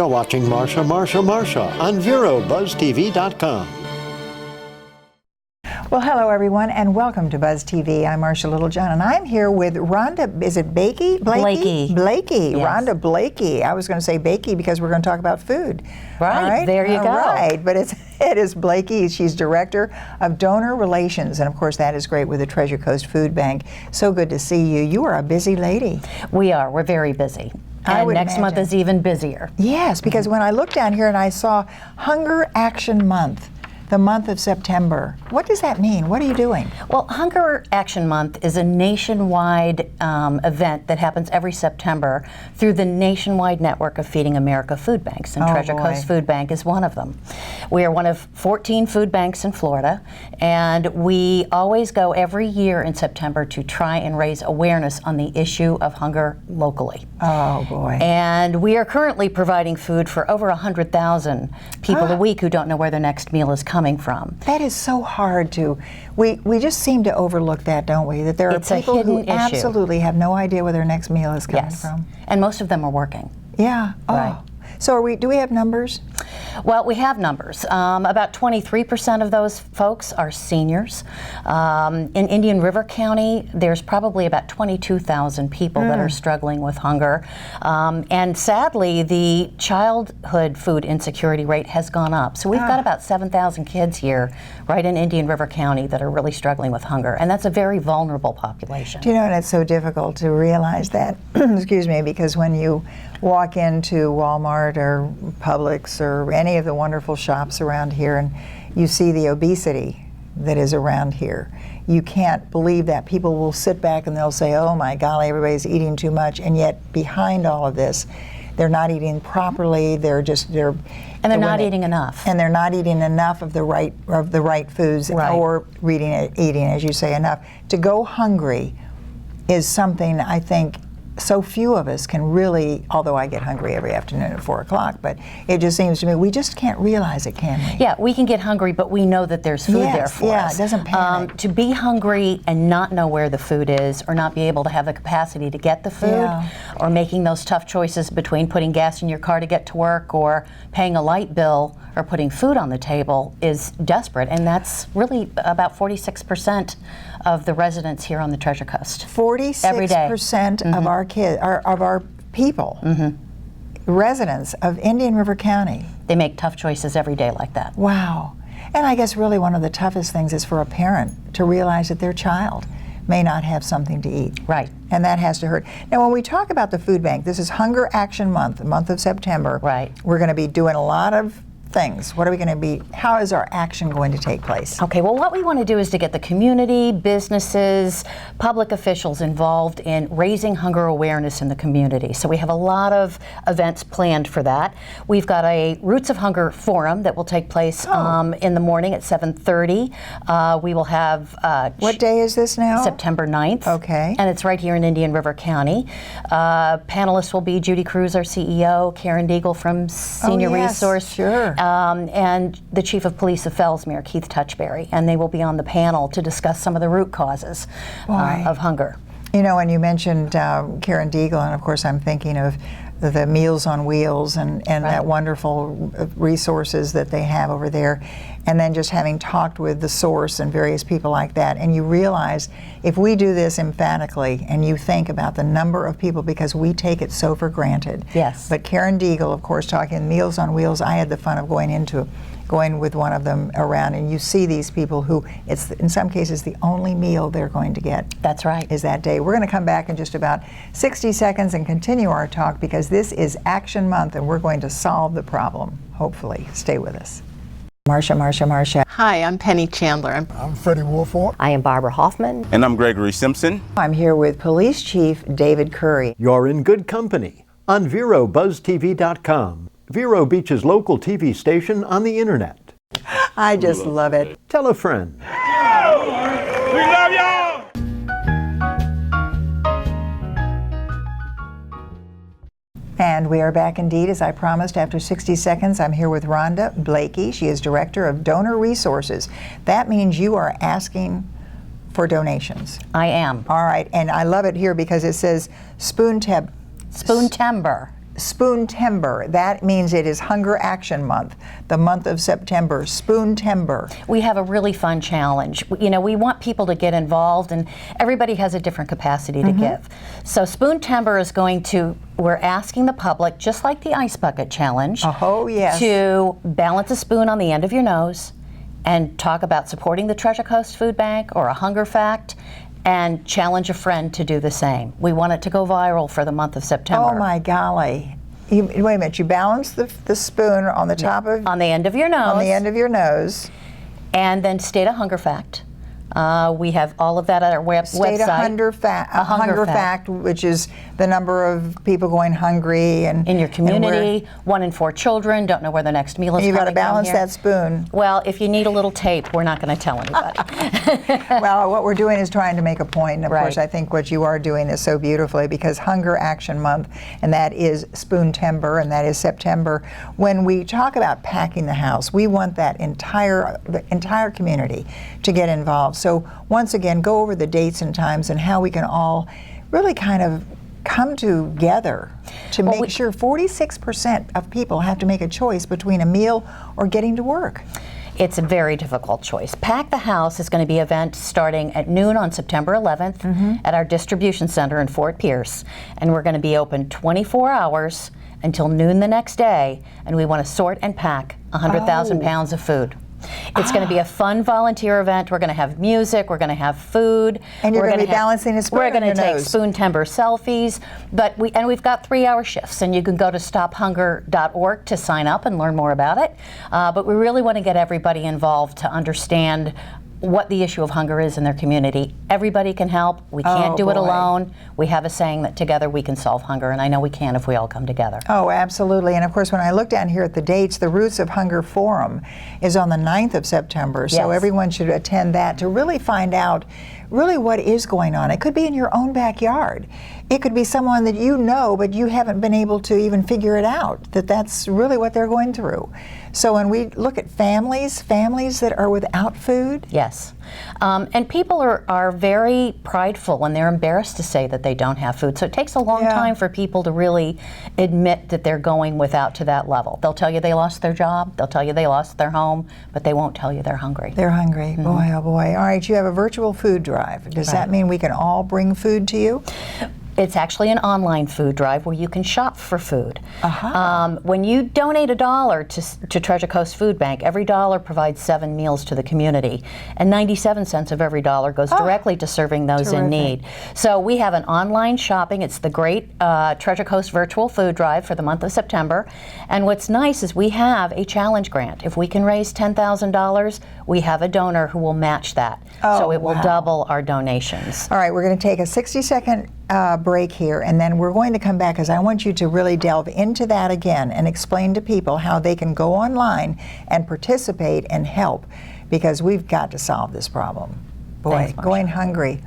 You're watching Marsha on VeroBuzzTV.com. Well, hello everyone, and welcome to Buzz TV. I'm Marsha Littlejohn, and I'm here with Rhonda. Is it Blakey? Blakey. Blakey. Yes. Rhonda Blakey. I was going to say Bakey because we're going to talk about food. Right. All right? There you go. Right, but it is Blakey. She's Director of Donor Relations, and of course that is great with the Treasure Coast Food Bank. So good to see you. You are a busy lady. We are. We're very busy. And next month is even busier. Yes, because when I looked down here and I saw Hunger Action Month, the month of September. What does that mean? What are you doing? Well, Hunger Action Month is a nationwide event that happens every September through the nationwide network of Feeding America food banks, and Treasure Coast Food Bank is one of them. We are one of 14 food banks in Florida, and we always go every year in September to try and raise awareness on the issue of hunger locally. Oh boy. And we are currently providing food for over 100,000 people a week who don't know where their next meal is coming from. That is so hard to, we just seem to overlook that, don't we? That there are people who absolutely have no idea where their next meal is coming from. And most of them are working. Yeah. Oh. Right. So do we have numbers? Well, we have numbers. About 23% of those folks are seniors. In Indian River County, there's probably about 22,000 people that are struggling with hunger. And sadly, the childhood food insecurity rate has gone up. So we've got about 7,000 kids here, right in Indian River County, that are really struggling with hunger. And that's a very vulnerable population. Do you know, and it's so difficult to realize that, excuse me, because when you walk into Walmart or Publix or any of the wonderful shops around here and you see the obesity that is around here, you can't believe that. People will sit back and they'll say, oh my golly, everybody's eating too much, and yet behind all of this, they're not eating properly, and they're not eating enough. And they're not eating enough of the right foods, or eating, as you say, enough. To go hungry is something I think so few of us can really, although I get hungry every afternoon at 4 o'clock, but it just seems to me we just can't realize it, can we? Yeah, we can get hungry, but we know that there's food there for us. Yeah, it doesn't panic. To be hungry and not know where the food is, or not be able to have the capacity to get the food, or making those tough choices between putting gas in your car to get to work or paying a light bill or putting food on the table is desperate, and that's really about 46% of the residents here on the Treasure Coast. 46% of our kids, of our people, residents of Indian River County. They make tough choices every day like that. Wow. And I guess really one of the toughest things is for a parent to realize that their child may not have something to eat. Right. And that has to hurt. Now, when we talk about the food bank, this is Hunger Action Month, the month of September. Right. We're going to be doing a lot of things. What are we going to be, how is our action going to take place? Okay, well, what we want to do is to get the community, businesses, public officials involved in raising hunger awareness in the community. So we have a lot of events planned for that. We've got a Roots of Hunger forum that will take place in the morning at 7:30. We will have... what day is this now? September 9th. Okay. And it's right here in Indian River County. Panelists will be Judy Cruz, our CEO, Karen Deagle from Senior Resource. Sure. And the Chief of Police of Fellsmere, Keith Touchberry, and they will be on the panel to discuss some of the root causes of hunger. You know, when you mentioned Karen Deagle, and of course I'm thinking of the Meals on Wheels and that wonderful resources that they have over there, and then just having talked with the source and various people like that, and you realize if we do this emphatically and you think about the number of people, because we take it so for granted. Yes. But Karen Deagle, of course, talking Meals on Wheels, I had the fun of going with one of them around, and you see these people who, it's in some cases the only meal they're going to get. That's right. Is that day. We're going to come back in just about 60 seconds and continue our talk, because this is Action Month and we're going to solve the problem, hopefully. Stay with us. Marsha. Hi, I'm Penny Chandler. I'm Freddie Wolford. I am Barbara Hoffman. And I'm Gregory Simpson. I'm here with Police Chief David Curry. You're in good company on VeroBuzzTV.com, Vero Beach's local TV station on the internet. I just love it. Tell a friend. We love y'all! And we are back indeed, as I promised, after 60 seconds. I'm here with Rhonda Blakey. She is Director of Donor Resources. That means you are asking for donations. I am. All right, and I love it here because it says Spoon-Tember. Spoon-Timber. That means it is Hunger Action Month, the month of September. Spoon-Timber. We have a really fun challenge. You know, we want people to get involved, and everybody has a different capacity to give. So Spoon-Timber is going to, we're asking the public, just like the Ice Bucket Challenge, Oh, yes. to balance a spoon on the end of your nose and talk about supporting the Treasure Coast Food Bank or a hunger fact, and challenge a friend to do the same. We want it to go viral for the month of September. Oh my golly. Wait a minute, you balance the spoon on the top of... On the end of your nose. On the end of your nose. And then state a hunger fact. We have all of that at our website. State a hunger fact, which is the number of people going hungry and in your community. 1 in 4 children don't know where the next meal is. You've got to coming from balance here. that spoon. Well, if you need a little tape, we're not going to tell anybody. Well, what we're doing is trying to make a point. And of Right. course, I think what you are doing is so beautifully, because Hunger Action Month, and that is Spoon-Timber, and that is September. When we talk about packing the house, we want the entire community to get involved. So once again, go over the dates and times and how we can all really kind of come together to make sure 46% of people have to make a choice between a meal or getting to work. It's a very difficult choice. Pack the House is going to be an event starting at noon on September 11th at our distribution center in Fort Pierce. And we're going to be open 24 hours until noon the next day. And we want to sort and pack 100,000 pounds of food. It's going to be a fun volunteer event. We're going to have music. We're going to have food. And you're going to be balancing a spoon We're on going your to take nose. Spoon-Timber selfies. But we've got 3-hour shifts, and you can go to stophunger.org to sign up and learn more about it. But we really want to get everybody involved to understand what the issue of hunger is in their community. Everybody can help. We can't do it alone. We have a saying that together we can solve hunger, and I know we can if we all come together. Oh, absolutely. And of course, when I look down here at the dates, the Roots of Hunger Forum is on the 9th of September. So Yes. everyone should attend that to really find out really what is going on. It could be in your own backyard. It could be someone that you know, but you haven't been able to even figure it out, that that's really what they're going through. So when we look at families that are without food. Yes. And people are very prideful, and they're embarrassed to say that they don't have food. So it takes a long time for people to really admit that they're going without to that level. They'll tell you they lost their job, they'll tell you they lost their home, but they won't tell you they're hungry. They're hungry. Boy, oh boy. All right, you have a virtual food drive. Does that mean we can all bring food to you? It's actually an online food drive where you can shop for food. When you donate $1 to Treasure Coast Food Bank, every dollar provides 7 meals to the community, and 97 cents of every dollar goes directly to serving those in need. So we have an online shopping. It's the great Treasure Coast Virtual Food Drive for the month of September. And what's nice is we have a challenge grant. If we can raise $10,000, we have a donor who will match that. So it will double our donations. All right, we're going to take a 60-second break here, and then we're going to come back because I want you to really delve into that again and explain to people how they can go online and participate and help, because we've got to solve this problem. Boy, Thanks, Marsha. going hungry.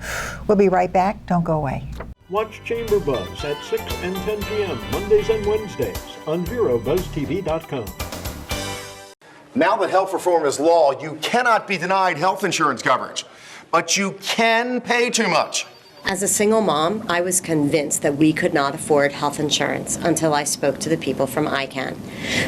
We'll be right back. Don't go away. Watch Chamber Buzz at 6 and 10 p.m. Mondays and Wednesdays on VeroBuzzTV.com. Now that health reform is law, you cannot be denied health insurance coverage, but you can pay too much. As a single mom, I was convinced that we could not afford health insurance until I spoke to the people from ICANN,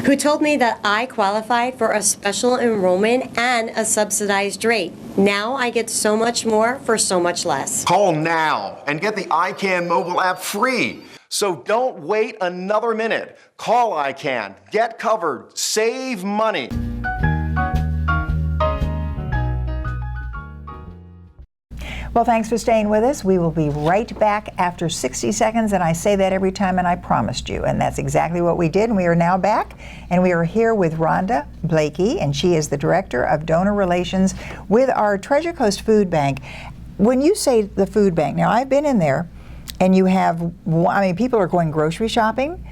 who told me that I qualified for a special enrollment and a subsidized rate. Now I get so much more for so much less. Call now and get the ICANN mobile app free. So don't wait another minute. Call ICANN, get covered, save money. Well, thanks for staying with us. We will be right back after 60 seconds, and I say that every time, and I promised you, and that's exactly what we did, and we are now back, and we are here with Rhonda Blakey, and she is the Director of Donor Relations with our Treasure Coast Food Bank. When you say the food bank, now I've been in there, and you have, I mean, people are going grocery shopping.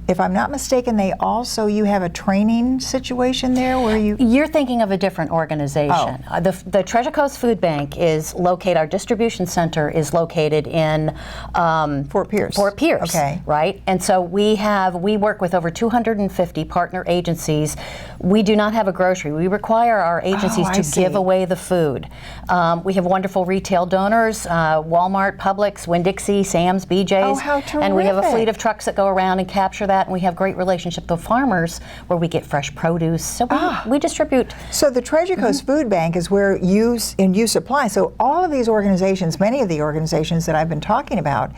If I'm not mistaken, you have a training situation there where you... You're thinking of a different organization. The Treasure Coast Food Bank is located, our distribution center is located in Fort Pierce. Fort Pierce, okay. Right? And so we work with over 250 partner agencies. We do not have a grocery. We require our agencies to give away the food. We have wonderful retail donors, Walmart, Publix, Winn-Dixie, Sam's, BJ's. Oh, how terrific. And we have a fleet of trucks that go around and capture that that, and we have great relationship with farmers where we get fresh produce. So we distribute. So the Treasure Coast Food Bank is where you supply. So all of these organizations, many of the organizations that I've been talking about,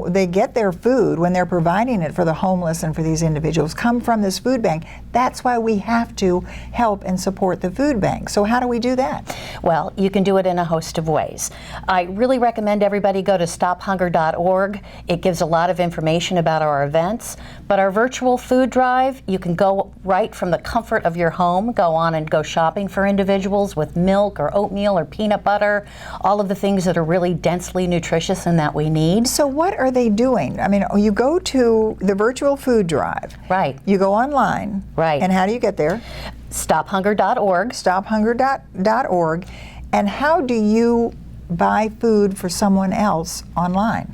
they get their food when they're providing it for the homeless and for these individuals come from this food bank. That's why we have to help and support the food bank. So how do we do that? Well, you can do it in a host of ways. I really recommend everybody go to stophunger.org. It gives a lot of information about our events. But our virtual food drive, you can go right from the comfort of your home, go on and go shopping for individuals with milk or oatmeal or peanut butter, all of the things that are really densely nutritious and that we need. So what are they doing? I mean, you go to the virtual food drive. Right. You go online. Right. And how do you get there? Stophunger.org. Stophunger.org. And how do you buy food for someone else online?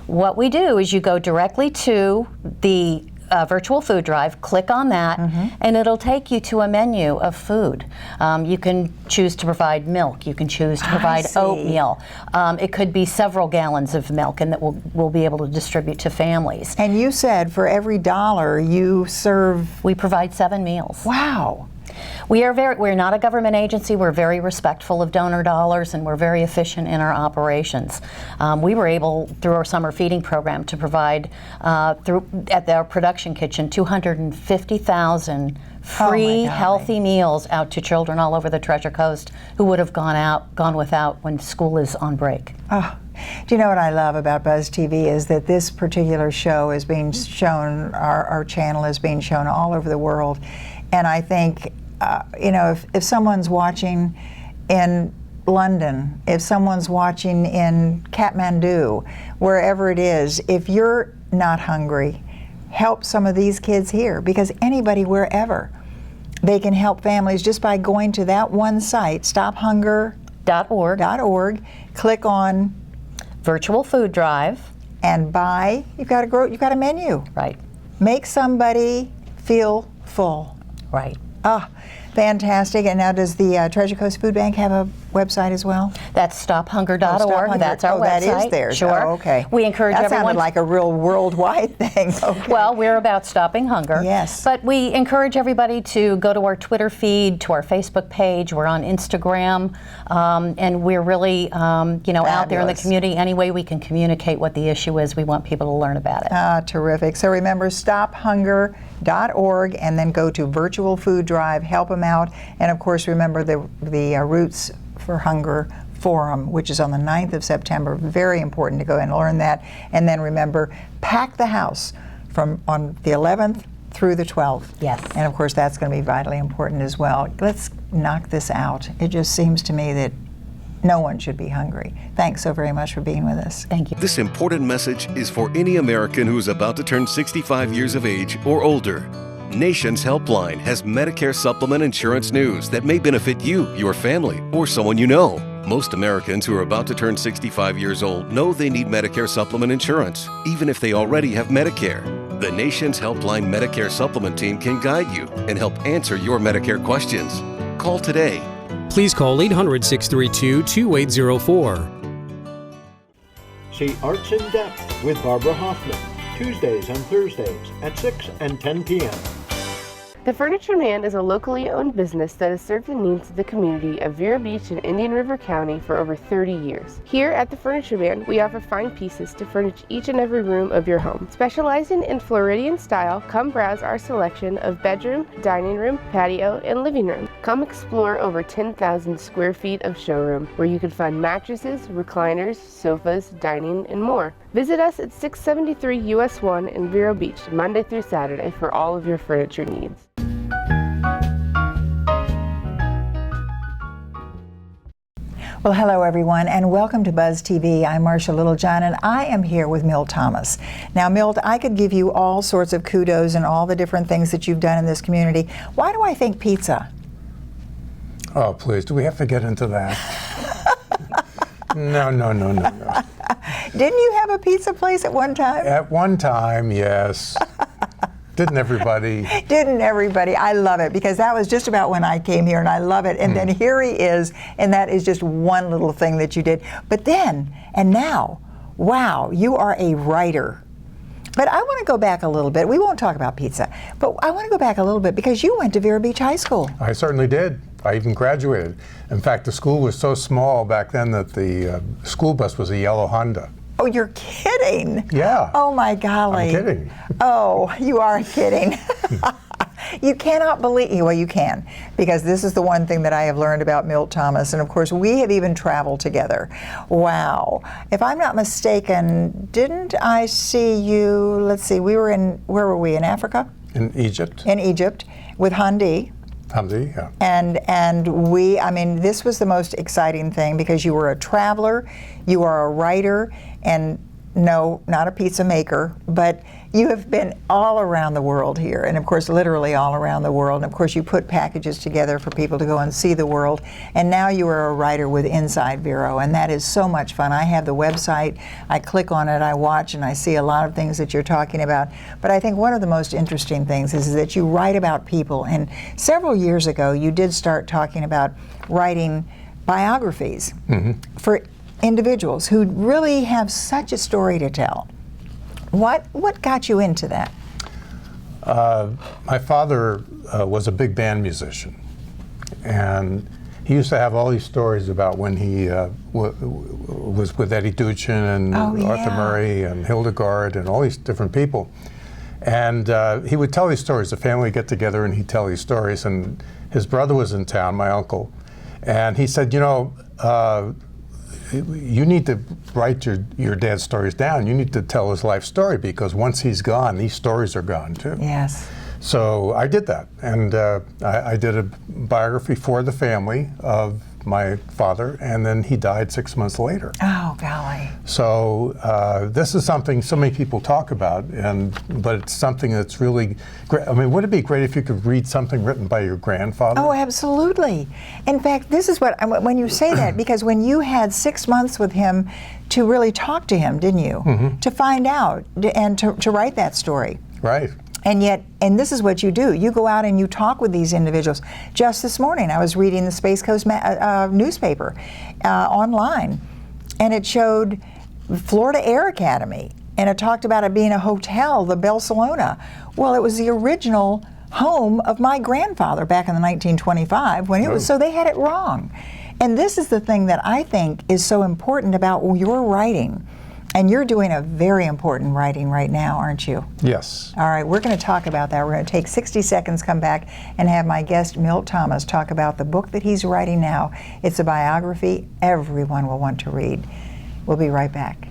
What we do is you go directly to the virtual food drive, click on that, and it'll take you to a menu of food. You can choose to provide milk, you can choose to provide oatmeal. It could be several gallons of milk, and that we'll be able to distribute to families. And you said for every $1 you serve... We provide 7 meals. Wow. We're not a government agency. We're very respectful of donor dollars, and we're very efficient in our operations. We were able, through our summer feeding program, to provide at our production kitchen 250,000 free healthy meals out to children all over the Treasure Coast who would have gone without when school is on break. Oh. Do you know what I love about Buzz TV is that this particular show is being shown, our channel is being shown all over the world. And I think, if someone's watching in London, if someone's watching in Kathmandu, wherever it is, if you're not hungry, help some of these kids here, because anybody, wherever, they can help families just by going to that one site, stophunger.org, click on Virtual Food Drive, and buy. You've got a menu. Right. Make somebody feel full. Right. Ah, fantastic. And now does the Treasure Coast Food Bank have a website as well? That's stophunger.org. Stophunger. That's our website. That is theirs. Sure. Oh, okay. We encourage that everyone. Sounded like a real worldwide thing. Okay. Well, we're about stopping hunger. Yes. But we encourage everybody to go to our Twitter feed, to our Facebook page. We're on Instagram, and we're really, out there in the community. Any way we can communicate what the issue is, we want people to learn about it. Ah, terrific. So remember, stophunger.org, and then go to Virtual Food Drive. Help them out, and of course, remember the Roots for Hunger Forum, which is on the 9th of September. Very important to go and learn that. And then remember, pack the house on the 11th through the 12th. Yes. And of course, that's going to be vitally important as well. Let's knock this out. It just seems to me that no one should be hungry. Thanks so very much for being with us. Thank you. This important message is for any American who is about to turn 65 years of age or older. Nation's Helpline has Medicare supplement insurance news that may benefit you, your family, or someone you know. Most Americans who are about to turn 65 years old know they need Medicare supplement insurance, even if they already have Medicare. The Nation's Helpline Medicare supplement team can guide you and help answer your Medicare questions. Call today. Please call 800-632-2804. See Arts in Depth with Barbara Hoffman, Tuesdays and Thursdays at 6 and 10 p.m. The Furniture Man is a locally owned business that has served the needs of the community of Vero Beach and Indian River County for over 30 years. Here at the Furniture Man, we offer fine pieces to furnish each and every room of your home. Specializing in Floridian style, come browse our selection of bedroom, dining room, patio, and living room. Come explore over 10,000 square feet of showroom, where you can find mattresses, recliners, sofas, dining, and more. Visit us at 673 US 1 in Vero Beach, Monday through Saturday, for all of your furniture needs. Well, hello everyone, and welcome to Buzz TV. I'm Marcia Littlejohn, and I am here with Milt Thomas. Now, Milt, I could give you all sorts of kudos and all the different things that you've done in this community. Why do I think pizza? Oh, please, do we have to get into that? No. Didn't you have a pizza place at one time? At one time, yes. Didn't everybody? Didn't everybody? I love it, because that was just about when I came here, and I love it. And then here he is, and that is just one little thing that you did. But then, and now, wow, you are a writer. But I want to go back a little bit. We won't talk about pizza, but I want to go back a little bit because you went to Vero Beach High School. I certainly did. I even graduated. In fact, the school was so small back then that the school bus was a yellow Honda. Oh, you're kidding. Yeah. Oh, my golly. I'm kidding. Oh, you are kidding. You cannot believe, well, you can, because this is the one thing that I have learned about Milt Thomas, and of course we have even traveled together. Wow. If I'm not mistaken, didn't I see you, let's see, we were in, where were we, in Africa? In Egypt. In Egypt, with Hamdi. Hamdi, yeah. And we, I mean, this was the most exciting thing because you were a traveler, you are a writer, and no, not a pizza maker, but you have been all around the world here, and of course literally all around the world, and of course you put packages together for people to go and see the world, and now you are a writer with Inside Vero, and that is so much fun. I have the website, I click on it, I watch, and I see a lot of things that you're talking about, but I think one of the most interesting things is that you write about people, and several years ago you did start talking about writing biographies for individuals who really have such a story to tell. What got you into that? My father was a big band musician, and he used to have all these stories about when he was with Eddie Duchin and Arthur Murray and Hildegard and all these different people. And he would tell these stories. The family would get together and he'd tell these stories. And his brother was in town, my uncle, and he said, you know, you need to write your dad's stories down. You need to tell his life story, because once he's gone, these stories are gone too. Yes. So I did that, and I did a biography for the family of my father, and then he died 6 months later. Oh, golly. So this is something so many people talk about, but it's something that's really great. I mean, would it be great if you could read something written by your grandfather? Oh, absolutely. In fact, this is what, when you say that, because when you had 6 months with him to really talk to him, didn't you? To find out and to write that story. Right. And yet, and this is what you do. You go out and you talk with these individuals. Just this morning, I was reading the Space Coast newspaper online, and it showed Florida Air Academy, and it talked about it being a hotel, the Barcelona. Well, it was the original home of my grandfather back in the 1925 when it was, so they had it wrong. And this is the thing that I think is so important about your writing. And you're doing a very important writing right now, aren't you? Yes. All right, we're going to talk about that. We're going to take 60 seconds, come back, and have my guest, Milt Thomas, talk about the book that he's writing now. It's a biography everyone will want to read. We'll be right back.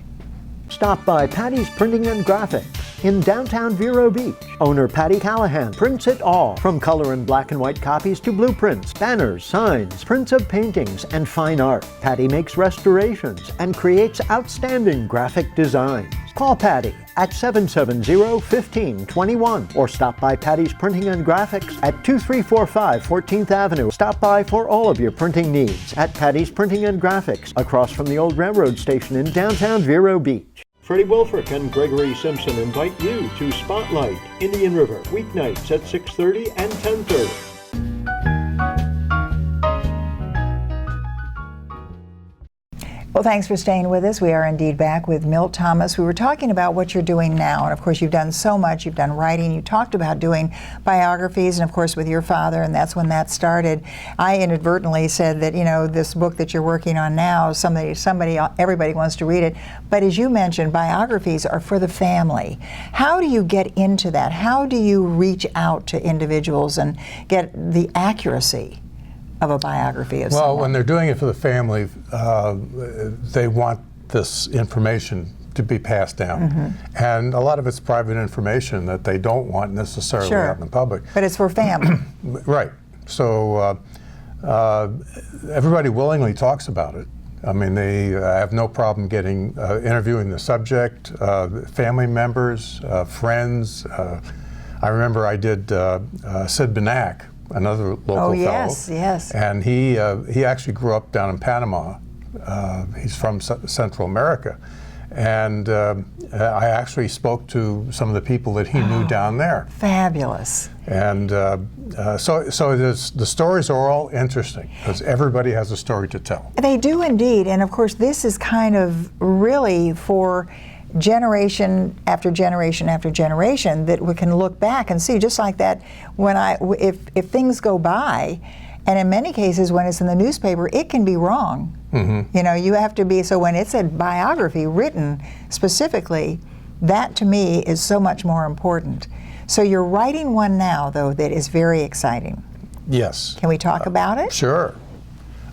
Stop by Patty's Printing and Graphics in downtown Vero Beach. Owner Patty Callahan prints it all, from color and black and white copies to blueprints, banners, signs, prints of paintings, and fine art. Patty makes restorations and creates outstanding graphic designs. Call Patty at 770-1521 or stop by Patty's Printing and Graphics at 2345 14th Avenue. Stop by for all of your printing needs at Patty's Printing and Graphics, across from the old railroad station in downtown Vero Beach. Freddie Wolfrick and Gregory Simpson invite you to Spotlight, Indian River, weeknights at 6:30 and 10:30. Well, thanks for staying with us. We are indeed back with Milt Thomas. We were talking about what you're doing now, and of course you've done so much. You've done writing. You talked about doing biographies, and of course with your father, and that's when that started. I inadvertently said that, you know, this book that you're working on now, everybody wants to read it. But as you mentioned, biographies are for the family. How do you get into that? How do you reach out to individuals and get the accuracy of a biography of someone? Well, when they're doing it for the family, they want this information to be passed down. And a lot of it's private information that they don't want necessarily out in the public. But it's for family. Right. So everybody willingly talks about it. I mean, they have no problem getting interviewing the subject, family members, friends. I remember I did Sid Benak, another local fellow. Yes. And he actually grew up down in Panama. He's from Central America. And I actually spoke to some of the people that he knew down there. Fabulous. And so the stories are all interesting, because everybody has a story to tell. They do indeed. And of course, this is kind of really for generation after generation after generation that we can look back and see, just like that, if things go by, and in many cases when it's in the newspaper, it can be wrong. You know, you have to be, so when it's a biography written specifically, that to me is so much more important. So you're writing one now, though, that is very exciting. Yes. Can we talk about it? Sure.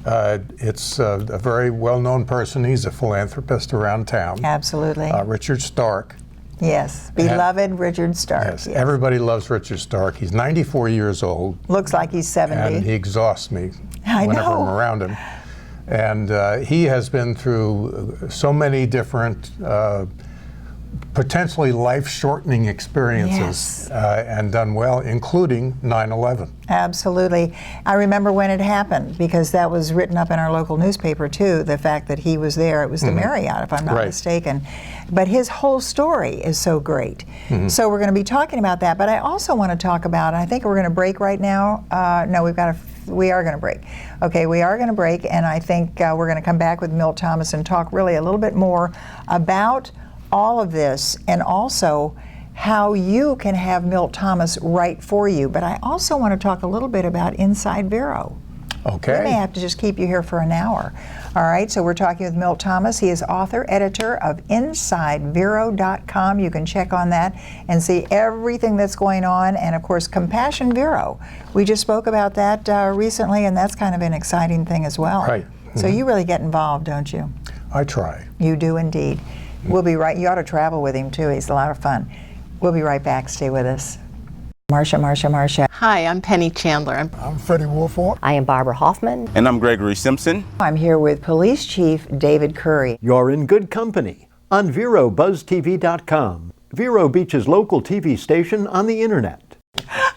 It's a very well-known person. He's a philanthropist around town. Absolutely. Richard Stark. Yes, beloved Richard Stark. Yes, everybody loves Richard Stark. He's 94 years old. Looks like he's 70. And he exhausts me I whenever know. I'm around him. And he has been through so many different potentially life-shortening experiences and done well, including 9/11. Absolutely. I remember when it happened, because that was written up in our local newspaper too, the fact that he was there. It was the Marriott, if I'm not mistaken. But his whole story is so great. So we're going to be talking about that, but I also want to talk about, I think we're going to break right now. No, we are going to break. Okay, we are going to break, and I think we're going to come back with Milt Thomas and talk really a little bit more about all of this, and also how you can have Milt Thomas write for you. But I also want to talk a little bit about Inside Vero. Okay. We may have to just keep you here for an hour. All right, so we're talking with Milt Thomas. He is author, editor of InsideVero.com. You can check on that and see everything that's going on. And of course, Compassion Vero. We just spoke about that recently, and that's kind of an exciting thing as well. Right. So you really get involved, don't you? I try. You do indeed. We'll be right. You ought to travel with him too. He's a lot of fun. We'll be right back. Stay with us. Marsha. Hi, I'm Penny Chandler. I'm Freddie Wolford. I am Barbara Hoffman. And I'm Gregory Simpson. I'm here with Police Chief David Curry. You're in good company on VeroBuzzTV.com, Vero Beach's local TV station on the internet.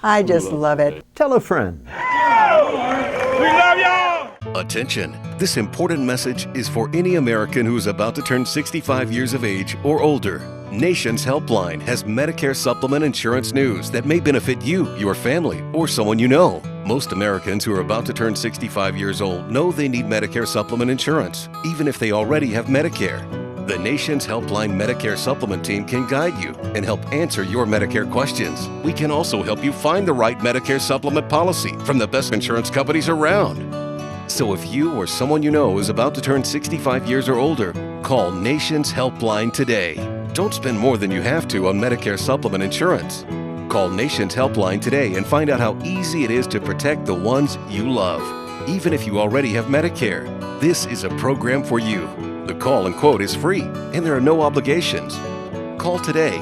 I just love it. Tell a friend. We love y'all! Attention! This important message is for any American who is about to turn 65 years of age or older. Nation's Helpline has Medicare supplement insurance news that may benefit you, your family, or someone you know. Most Americans who are about to turn 65 years old know they need Medicare supplement insurance, even if they already have Medicare. The Nation's Helpline Medicare Supplement team can guide you and help answer your Medicare questions. We can also help you find the right Medicare supplement policy from the best insurance companies around. So if you or someone you know is about to turn 65 years or older, call Nation's Helpline today. Don't spend more than you have to on Medicare supplement insurance. Call Nation's Helpline today and find out how easy it is to protect the ones you love, even if you already have Medicare. This is a program for you. The call and quote is free, and there are no obligations. Call today.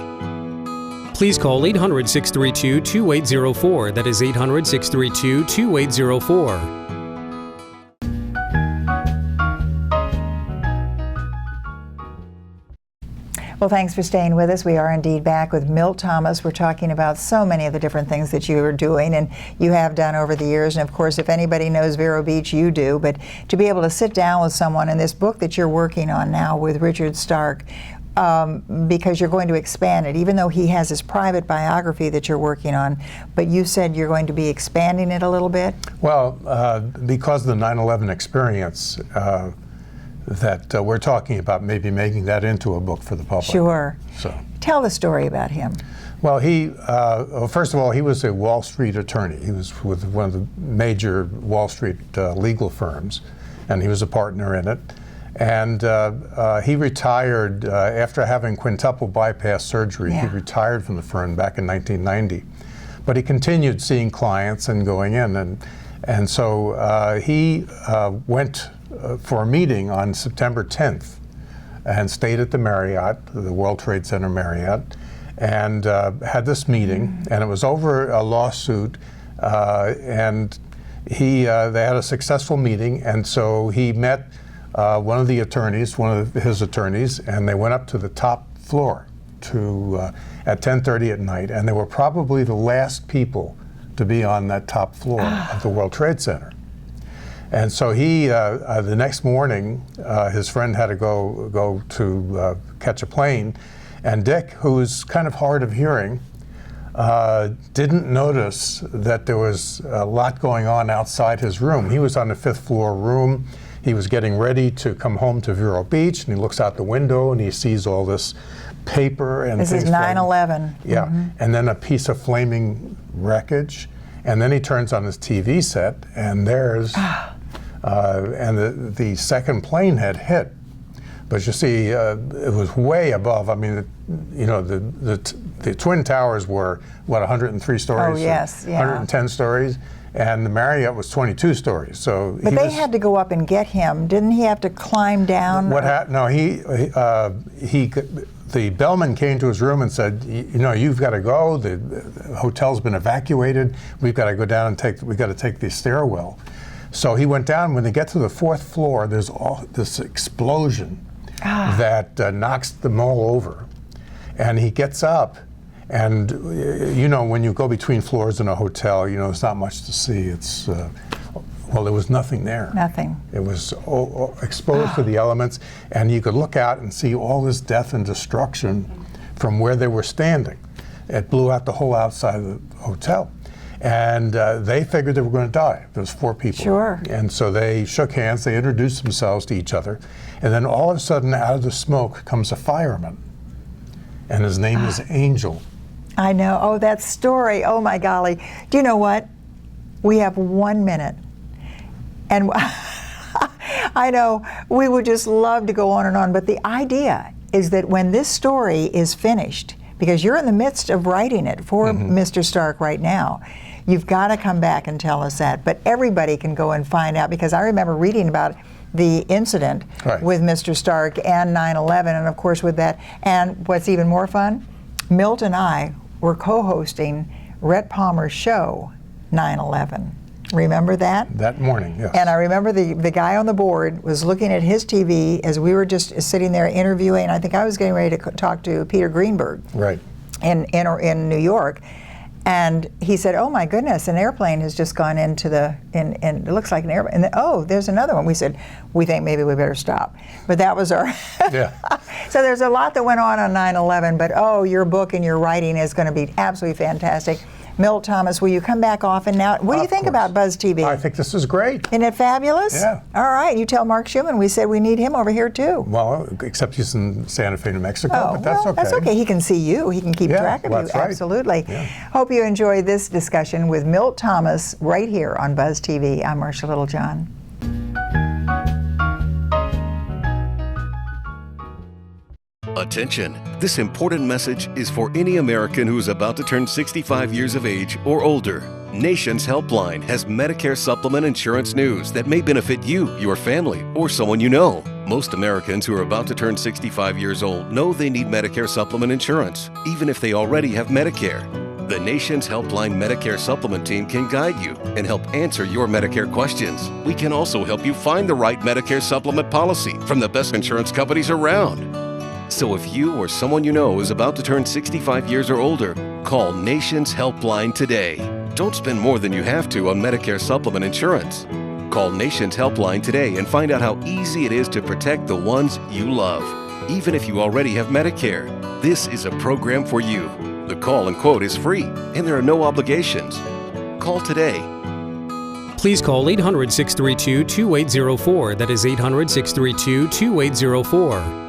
Please call 800-632-2804. That is 800-632-2804. Well, thanks for staying with us. We are indeed back with Milt Thomas. We're talking about so many of the different things that you are doing and you have done over the years. And of course, if anybody knows Vero Beach, you do. But to be able to sit down with someone in this book that you're working on now with Richard Stark, because you're going to expand it, even though he has his private biography that you're working on, but you said you're going to be expanding it a little bit? Well, because of the 9/11 experience, that we're talking about maybe making that into a book for the public. Sure. So, tell the story about him. Well, first of all, he was a Wall Street attorney. He was with one of the major Wall Street legal firms, and he was a partner in it. And he retired after having quintuple bypass surgery. He retired from the firm back in 1990. But he continued seeing clients and going in. And so he went for a meeting on September 10th and stayed at the Marriott, the World Trade Center Marriott, and had this meeting. And it was over a lawsuit. And they had a successful meeting. And so he met one of his attorneys, and they went up to the top floor at 10:30 at night, and they were probably the last people to be on that top floor of the World Trade Center. And so he, the next morning, his friend had to go to catch a plane, and Dick, who was kind of hard of hearing, didn't notice that there was a lot going on outside his room. He was on the 5th floor room. He was getting ready to come home to Vero Beach, and he looks out the window and he sees all this paper and This things is 9/11. Yeah, and then a piece of flaming wreckage, and then he turns on his TV set, and there's and the second plane had hit. But you see, it was way above. I mean, the Twin Towers were, what, 103 stories? Oh, yes, yeah. 110 stories, and the Marriott was 22 stories. So But they had to go up and get him. Didn't he have to climb down? What happened? No, the bellman came to his room and said, you've got to go. The hotel's been evacuated. We've got to go down and we've got to take the stairwell. So he went down. When they get to the 4th floor, there's this explosion that knocks them all over. And he gets up, and when you go between floors in a hotel, there's not much to see. It's well, there was nothing there. Nothing. It was exposed to the elements, and you could look out and see all this death and destruction from where they were standing. It blew out the whole outside of the hotel. And they figured they were going to die. There was 4 people. Sure. And so they shook hands, they introduced themselves to each other, and then all of a sudden, out of the smoke comes a fireman. And his name is Angel. I know. Oh, that story. Oh, my golly. Do you know what? We have 1 minute. And I know we would just love to go on and on, but the idea is that when this story is finished, because you're in the midst of writing it for Mr. Stark right now, you've got to come back and tell us that. But everybody can go and find out, because I remember reading about the incident with Mr. Stark and 9/11, and of course with that. And what's even more fun, Milt and I were co-hosting Rhett Palmer's show, 9/11. Remember that? That morning, yes. And I remember the guy on the board was looking at his TV as we were just sitting there interviewing. I think I was getting ready to talk to Peter Greenberg in New York. And he said, oh my goodness, an airplane has just gone into it looks like an airplane. And there's another one. We said, we think maybe we better stop. But that was our, So there's a lot that went on 9/11, but your book and your writing is going to be absolutely fantastic. Milt Thomas, will you come back often now? What do you think about Buzz TV? I think this is great. Isn't it fabulous? Yeah. All right, you tell Mark Schumann we said we need him over here too. Well, except he's in Santa Fe, New Mexico, but that's okay. That's okay. He can see you. He can keep track of you. That's right. Absolutely. Yeah. Hope you enjoyed this discussion with Milt Thomas right here on Buzz TV. I'm Marcia Littlejohn. Attention! This important message is for any American who is about to turn 65 years of age or older. Nation's Helpline has Medicare supplement insurance news that may benefit you, your family, or someone you know. Most Americans who are about to turn 65 years old know they need Medicare supplement insurance, even if they already have Medicare. The Nation's Helpline Medicare Supplement Team can guide you and help answer your Medicare questions. We can also help you find the right Medicare supplement policy from the best insurance companies around. So if you or someone you know is about to turn 65 years or older, call Nation's Helpline today. Don't spend more than you have to on Medicare supplement insurance. Call Nation's Helpline today and find out how easy it is to protect the ones you love, even if you already have Medicare. This is a program for you. The call and quote is free, and there are no obligations. Call today. Please call 800-632-2804. That is 800-632-2804.